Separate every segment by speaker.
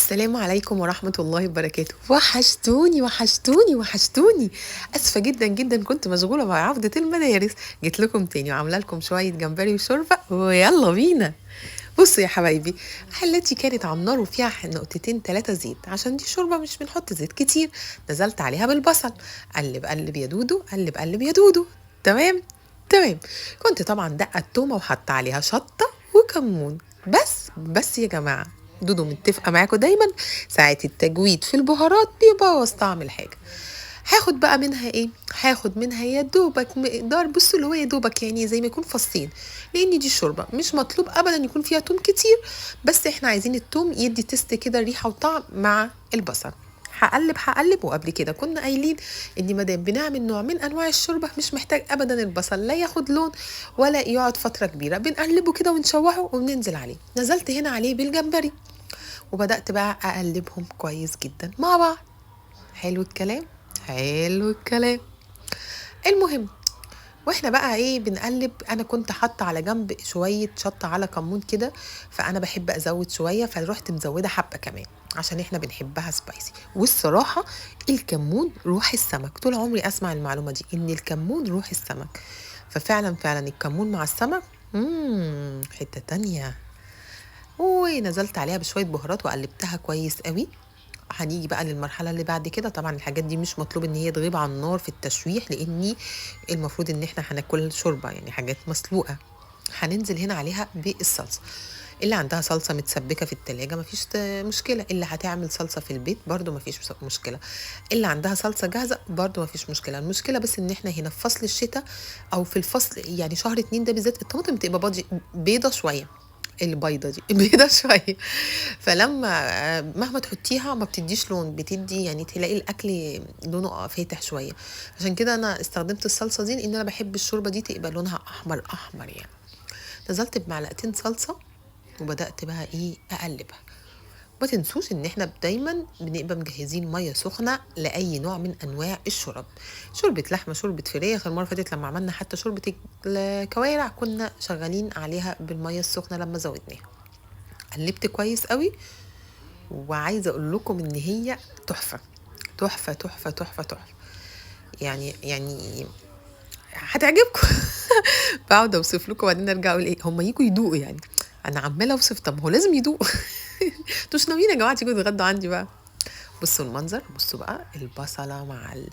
Speaker 1: السلام عليكم ورحمة الله وبركاته. وحشتوني وحشتوني وحشتوني. اسفة جدا جدا، كنت مشغولة مع عودة المدارس. جيت لكم تاني وعاملة لكم شوية جمبري وشوربة ويلا بينا. بصوا يا حبايبي، حلتي كانت على النار وفيها نقطتين 3 زيت، عشان دي شوربة مش بنحط زيت كتير. نزلت عليها بالبصل، قلب قلب يا دودو، قلب قلب يا دودو. تمام تمام. كنت طبعا دقة التومة وحط عليها شطة وكمون. بس يا جماعة، دودو متفقة معاكم دايما، ساعة التجويد في البهارات بيبوظ طعم الحاجة. هاخد بقى منها ايه؟ هاخد منها يا دوبك مقدار، بصوا اللي هو يا دوبك، يعني زي ما يكون فصين، لان دي شوربه مش مطلوب ابدا يكون فيها توم كتير، بس احنا عايزين التوم يدي تست كده، ريحه وطعم مع البصل. هقلب. وقبل كده كنا قايلين ان مادام بنعمل نوع من انواع الشوربه مش محتاج ابدا البصل لا ياخد لون ولا يقعد فتره كبيره، بنقلبه كده ونشوحه وبننزل عليه. نزلت هنا عليه بالجمبري وبدات بقى اقلبهم كويس جدا مع بعض. حلو الكلام، حلو الكلام. المهم، واحنا بقى ايه بنقلب، انا كنت حاطه على جنب شويه شطه على كمون كده، فانا بحب ازود شويه، فروحت مزوده حبه كمان عشان احنا بنحبها سبايسي. والصراحه الكمون روح السمك، طول عمري اسمع المعلومه دي ان الكمون روح السمك، ففعلا فعلا الكمون مع السمك حته تانية. ونزلت عليها بشويه بهارات وقلبتها كويس قوي. هنيجي بقى للمرحله اللي بعد كده. طبعا الحاجات دي مش مطلوب ان هي تغيب على النار في التشويح، لاني المفروض ان احنا هناكل شوربه، يعني حاجات مسلوقه. هننزل هنا عليها بالصلصه. اللي عندها صلصه متسبكه في التلاجة مفيش مشكله، اللي هتعمل صلصه في البيت برضو مفيش مشكله، اللي عندها صلصه جاهزه برضو مفيش مشكله. المشكله بس ان احنا هنا في فصل الشتاء، او في الفصل يعني شهر 2 ده بالذات، الطماطم بتبقى بيضه شويه، البيضه دي بيضه شويه، فلما مهما تحطيها ما بتديش لون، بتدي يعني تلاقي الاكل لونه فاتح شويه. عشان كده انا استخدمت الصلصه دي، لان انا بحب الشوربه دي تبقى لونها احمر احمر يعني. نزلت بمعلقتين صلصه وبدات بقى ايه اقلبها. ما تنسوش ان احنا دايما بنبقى مجهزين ميه سخنه لاي نوع من انواع الشرب، شوربه لحمه، شوربه فراخ. المره اللي فاتت لما عملنا حتى شوربه الكوارع كنا شغالين عليها بالميه السخنه لما زودناها. قلبت كويس قوي، وعايزه اقول لكم ان هي تحفه تحفه تحفه تحفه تحفه، يعني هتعجبكم. بقعد اوصف لكم وبعدين ارجع اقول ايه، هم يجوا يدوقوا يعني. انا عماله اوصف، طب هو لازم يدوقوا. انتوا مش ناويين يا جماعه تيجوا تتغدوا عندي بقى؟ بصوا المنظر، بصوا بقى البصله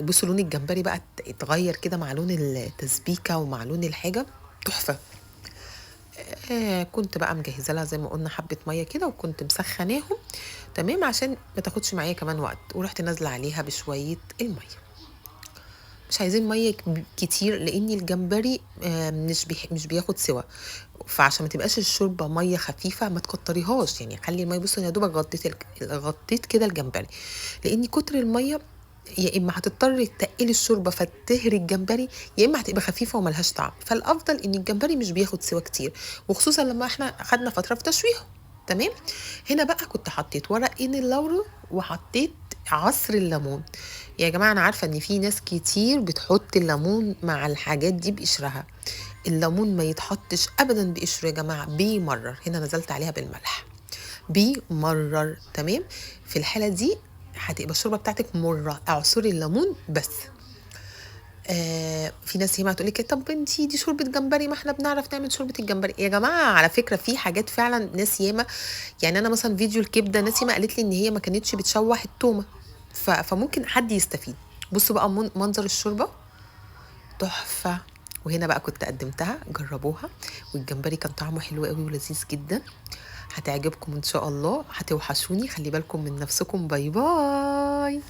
Speaker 1: بصوا لون الجمبري بقى اتغير كده مع لون التسبيكه ومع لون الحاجه، تحفه. كنت بقى مجهزه لها زي ما قلنا حبه ميه كده، وكنت مسخناهم تمام عشان ما تاخدش معايا كمان وقت، ورحت نازله عليها بشويه الميه. مش عايزين ميه كتير، لان الجمبري مش بياخد سوا، فعشان ما تبقاش الشوربه ميه خفيفه ما تكتريهاش، يعني خلي الميه، بصوا يا دوبك غطيت كده الجمبري، لان كتر الميه يا اما هتضطر تقلي الشوربه فتهري الجمبري، يا اما هتبقى خفيفه وملهاش طعم. فالافضل ان الجمبري مش بياخد سوا كتير، وخصوصا لما احنا خدنا فتره في تشويحه. تمام. هنا بقى كنت حطيت ورقين اللورو وحطيت عصر الليمون. يا جماعه انا عارفه ان في ناس كتير بتحط الليمون مع الحاجات دي بقشرها، الليمون ما يتحطش ابدا بقشره يا جماعه، بيمرر. هنا نزلت عليها بالملح، بيمرر. تمام. في الحاله دي هتبقى الشوربه بتاعتك مره، اعصري الليمون بس. في ناس هنا هتقول لك طب انتي دي شوربه جمبري، ما احنا بنعرف نعمل شوربه الجمبري. يا جماعه على فكره في حاجات فعلا ناس ياما، يعني انا مثلا فيديو الكبده ناس ياما قالت لي ان هي ما كانتش بتشوح التومه، فممكن حد يستفيد. بصوا بقى منظر الشوربه تحفه. وهنا بقى كنت قدمتها، جربوها، والجمبري كان طعمه حلو قوي ولذيذ جدا. هتعجبكم ان شاء الله، هتوحشوني، خلي بالكم من نفسكم، باي باي.